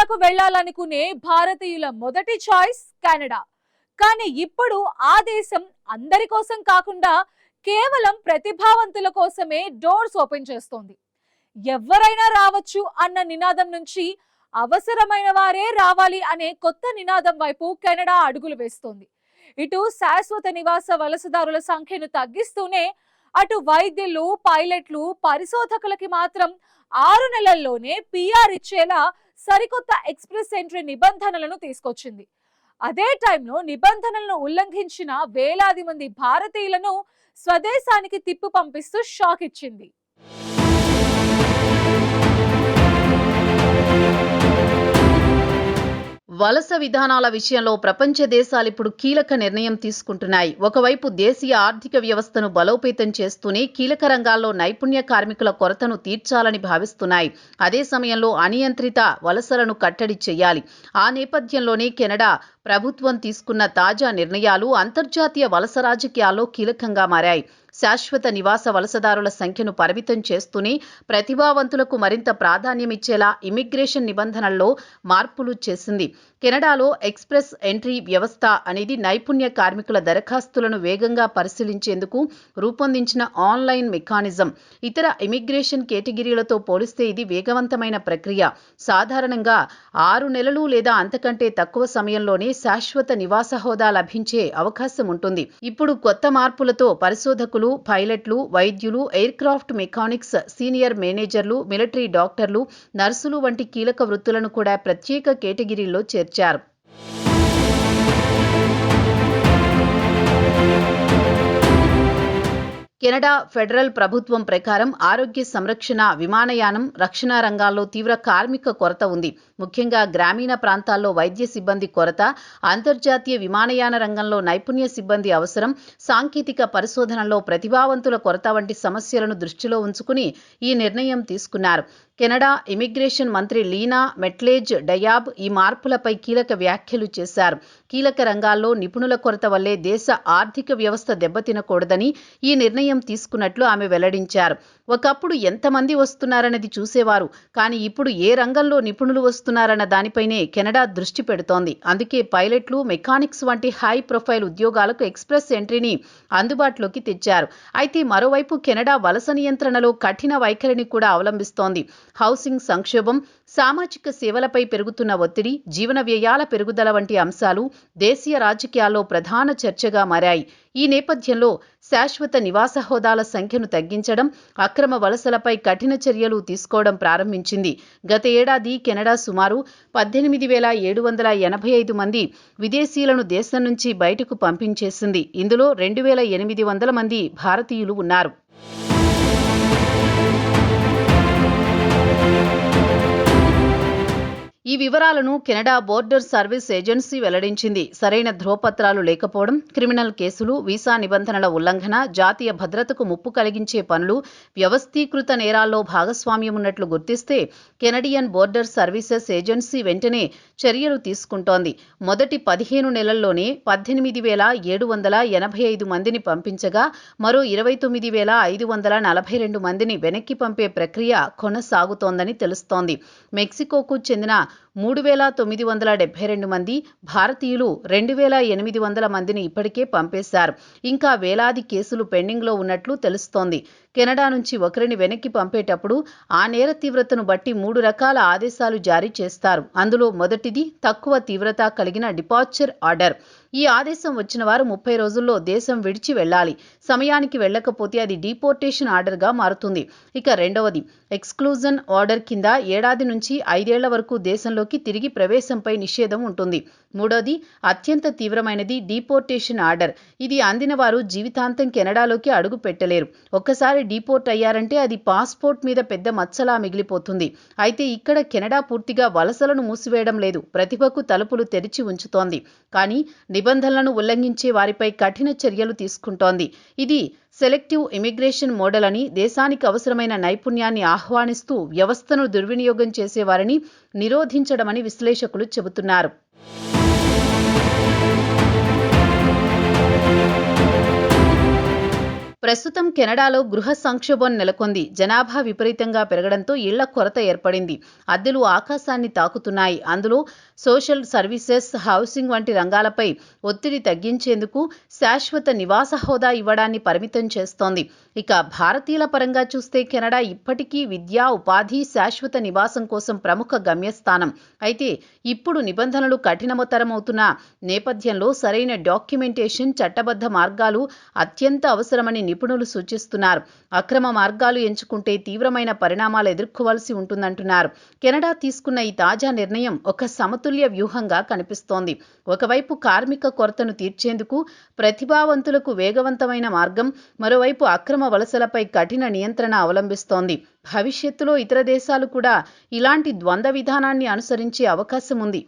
విదేశాలకు వెళ్లాలనుకునే భారతీయుల మొదటి చాయిస్ కెనడా. కానీ ఇప్పుడు ఆ దేశం అందరి కోసం కాకుండా కేవలం ప్రతిభావంతుల కోసమే డోర్స్ ఓపెన్ చేస్తోంది. ఎవరైనా రావచ్చు అన్న నినాదం నుంచి అవసరమైన వారే రావాలి అనే కొత్త నినాదం వైపు కెనడా అడుగులు వేస్తోంది. ఇటు శాశ్వత నివాస వలసదారుల సంఖ్యను తగ్గిస్తూనే అటు వైద్యులు, పైలట్లు, పరిశోధకులకి మాత్రం 6 నెలల్లోనే పిఆర్ ఇచ్చేలా సరికొత్త ఎక్స్ప్రెస్ ఎంట్రీ నిబంధనలను తీసుకొచ్చింది. అదే టైంలో నిబంధనలను ఉల్లంఘించిన వేలాది మంది భారతీయులను స్వదేశానికి తిప్పి పంపిస్తూ షాక్ ఇచ్చింది. వలస విధానాల విషయంలో ప్రపంచ దేశాలు ఇప్పుడు కీలక నిర్ణయం తీసుకుంటున్నాయి. ఒకవైపు దేశీయ ఆర్థిక వ్యవస్థను బలోపేతం చేస్తూనే కీలక రంగాల్లో నైపుణ్య కార్మికుల కొరతను తీర్చాలని భావిస్తున్నాయి. అదే సమయంలో అనియంత్రిత వలసలను కట్టడి చేయాలి. ఆ నేపథ్యంలోనే కెనడా ప్రభుత్వం తీసుకున్న తాజా నిర్ణయాలు అంతర్జాతీయ వలస రాజకీయాల్లో కీలకంగా మారాయి. శాశ్వత నివాస వలసదారుల సంఖ్యను పరిమితం చేస్తూనే ప్రతిభావంతులకు మరింత ప్రాధాన్యమిచ్చేలా ఇమిగ్రేషన్ నిబంధనల్లో మార్పులు చేసింది. కెనడాలో ఎక్స్ప్రెస్ ఎంట్రీ వ్యవస్థ అనేది నైపుణ్య కార్మికుల దరఖాస్తులను వేగంగా పరిశీలించేందుకు రూపొందించిన ఆన్లైన్ మెకానిజం. ఇతర ఇమిగ్రేషన్ కేటగిరీలతో పోలిస్తే ఇది వేగవంతమైన ప్రక్రియ. సాధారణంగా 6 నెలలు లేదా అంతకంటే తక్కువ సమయంలోనే శాశ్వత నివాస హోదా లభించే అవకాశం ఉంటుంది. ఇప్పుడు కొత్త మార్పులతో పరిశోధకులు, పైలట్లు, వైద్యులు, ఎయిర్ క్రాఫ్ట్ మెకానిక్స్, సీనియర్ మేనేజర్లు, మిలిటరీ డాక్టర్లు, నర్సులు వంటి కీలక వృత్తులను కూడా ప్రత్యేక కేటగిరీల్లో చేర్చారు. కెనడా ఫెడరల్ ప్రభుత్వం ప్రకారం ఆరోగ్య సంరక్షణ, విమానయానం, రక్షణ రంగాల్లో తీవ్ర కార్మిక కొరత ఉంది. ముఖ్యంగా గ్రామీణ ప్రాంతాల్లో వైద్య సిబ్బంది కొరత, అంతర్జాతీయ విమానయాన రంగంలో నైపుణ్య సిబ్బంది అవసరం, సాంకేతిక పరిశోధనలో ప్రతిభావంతుల కొరత వంటి సమస్యలను దృష్టిలో ఉంచుకుని ఈ నిర్ణయం తీసుకున్నారు. కెనడా ఇమిగ్రేషన్ మంత్రి లీనా మెట్లేజ్ డయాబ్ ఈ మార్పులపై కీలక వ్యాఖ్యలు చేశారు. కీలక రంగాల్లో నిపుణుల కొరత వల్లే దేశ ఆర్థిక వ్యవస్థ దెబ్బతినకూడదని ఈ నిర్ణయం తీసుకున్నట్లు ఆమె వెల్లడించారు. ఒకప్పుడు ఎంతమంది వస్తున్నారన్నది చూసేవారు, కానీ ఇప్పుడు ఏ రంగంలో నిపుణులు వస్తున్నారన్న దానిపైనే కెనడా దృష్టి పెడుతోంది. అందుకే పైలట్లు, మెకానిక్స్ వంటి హై ప్రొఫైల్ ఉద్యోగాలకు ఎక్స్ప్రెస్ ఎంట్రీని అందుబాటులోకి తెచ్చారు. అయితే మరోవైపు కెనడా వలస నియంత్రణలో కఠిన వైఖరిని కూడా అవలంబిస్తోంది. హౌసింగ్ సంక్షోభం, సామాజిక సేవలపై పెరుగుతున్న ఒత్తిడి, జీవన వ్యయాల పెరుగుదల వంటి అంశాలు దేశీయ రాజకీయాల్లో ప్రధాన చర్చగా మారాయి. ఈ నేపథ్యంలో శాశ్వత నివాస హోదాల సంఖ్యను తగ్గించడం, అక్రమ వలసలపై కఠిన చర్యలు తీసుకోవడం ప్రారంభించింది. గత ఏడాది కెనడా సుమారు 18,785 మంది విదేశీయులను దేశం నుంచి బయటకు పంపించేసింది. ఇందులో 2,800 మంది భారతీయులు ఉన్నారు. ఈ వివరాలను కెనడా బోర్డర్ సర్వీస్ ఏజెన్సీ వెల్లడించింది. సరైన ధ్రువపత్రాలు లేకపోవడం, క్రిమినల్ కేసులు, వీసా నిబంధనల ఉల్లంఘన, జాతీయ భద్రతకు ముప్పు కలిగించే పనులు, వ్యవస్థీకృత నేరాల్లో భాగస్వామ్యం ఉన్నట్లు గుర్తిస్తే కెనడియన్ బోర్డర్ సర్వీసెస్ ఏజెన్సీ వెంటనే చర్యలు తీసుకుంటోంది. మొదటి 15 నెలల్లోనే 18,785 మందిని పంపించగా మరో 29,542 మందిని వెనక్కి పంపే ప్రక్రియ కొనసాగుతోందని తెలుస్తోంది. మెక్సికోకు చెందిన 3,972 మంది, భారతీయులు 2,800 మందిని ఇప్పటికే పంపేశారు. ఇంకా వేలాది కేసులు పెండింగ్లో ఉన్నట్లు తెలుస్తోంది. కెనడా నుంచి ఒకరిని వెనక్కి పంపేటప్పుడు ఆ నేర తీవ్రతను బట్టి 3 రకాల ఆదేశాలు జారీ చేస్తారు. అందులో మొదటిది తక్కువ తీవ్రత కలిగిన డిపార్చర్ ఆర్డర్. ఈ ఆదేశం వచ్చిన వారు 30 రోజుల్లో దేశం విడిచి వెళ్లాలి. సమయానికి వెళ్లకపోతే అది డిపోర్టేషన్ ఆర్డర్గా మారుతుంది. ఇక రెండవది ఎక్స్క్లూజన్ ఆర్డర్ కింద ఏడాది నుంచి 5 ఏళ్ల వరకు దేశంలోకి తిరిగి ప్రవేశంపై నిషేధం ఉంటుంది. మూడోది అత్యంత తీవ్రమైనది డిపోర్టేషన్ ఆర్డర్. ఇది అందిన వారు జీవితాంతం కెనడాలోకి అడుగు పెట్టలేరు. ఒక్కసారి డిపోర్ట్ అయ్యారంటే అది పాస్పోర్ట్ మీద పెద్ద మచ్చలా మిగిలిపోతుంది. అయితే ఇక్కడ కెనడా పూర్తిగా వలసలను మూసివేయడం లేదు, ప్రతిభకు తలుపులు తెరిచి ఉంచుతోంది. కానీ నిబంధనలను ఉల్లంఘించే వారిపై కఠిన చర్యలు తీసుకుంటోంది. ఇది సెలెక్టివ్ ఇమిగ్రేషన్ మోడల్ అని, దేశానికి అవసరమైన నైపుణ్యాన్ని ఆహ్వానిస్తూ వ్యవస్థను దుర్వినియోగం చేసేవారిని నిరోధించడమని విశ్లేషకులు చెబుతున్నారు. ప్రస్తుతం కెనడాలో గృహ సంక్షోభం నెలకొంది. జనాభా విపరీతంగా పెరగడంతో ఇళ్ల కొరత ఏర్పడింది. అద్దెలు ఆకాశాన్ని తాకుతున్నాయి. అందులో సోషల్ సర్వీసెస్, హౌసింగ్ వంటి రంగాలపై ఒత్తిడి తగ్గించేందుకు శాశ్వత నివాస హోదా ఇవ్వడాన్ని పరిమితం చేస్తోంది. ఇక భారతీయుల పరంగా చూస్తే కెనడా ఇప్పటికీ విద్యా, ఉపాధి, శాశ్వత నివాసం కోసం ప్రముఖ గమ్యస్థానం. అయితే ఇప్పుడు నిబంధనలు కఠినతరమవుతున్న నేపథ్యంలో సరైన డాక్యుమెంటేషన్, చట్టబద్ధ మార్గాలు అత్యంత అవసరమని నిపుణులు సూచిస్తున్నారు. అక్రమ మార్గాలు ఎంచుకుంటే తీవ్రమైన పరిణామాలు ఎదుర్కోవాల్సి ఉంటుందంటున్నారు. కెనడా తీసుకున్న ఈ తాజా నిర్ణయం ఒక సమతుల్య వ్యూహంగా కనిపిస్తోంది. ఒకవైపు కార్మిక కొరతను తీర్చేందుకు ప్రతిభావంతులకు వేగవంతమైన మార్గం, మరోవైపు అక్రమ వలసలపై కఠిన నియంత్రణ అవలంబిస్తోంది. భవిష్యత్తులో ఇతర దేశాలు కూడా ఇలాంటి ద్వంద్వ విధానాన్ని అనుసరించే అవకాశం ఉంది.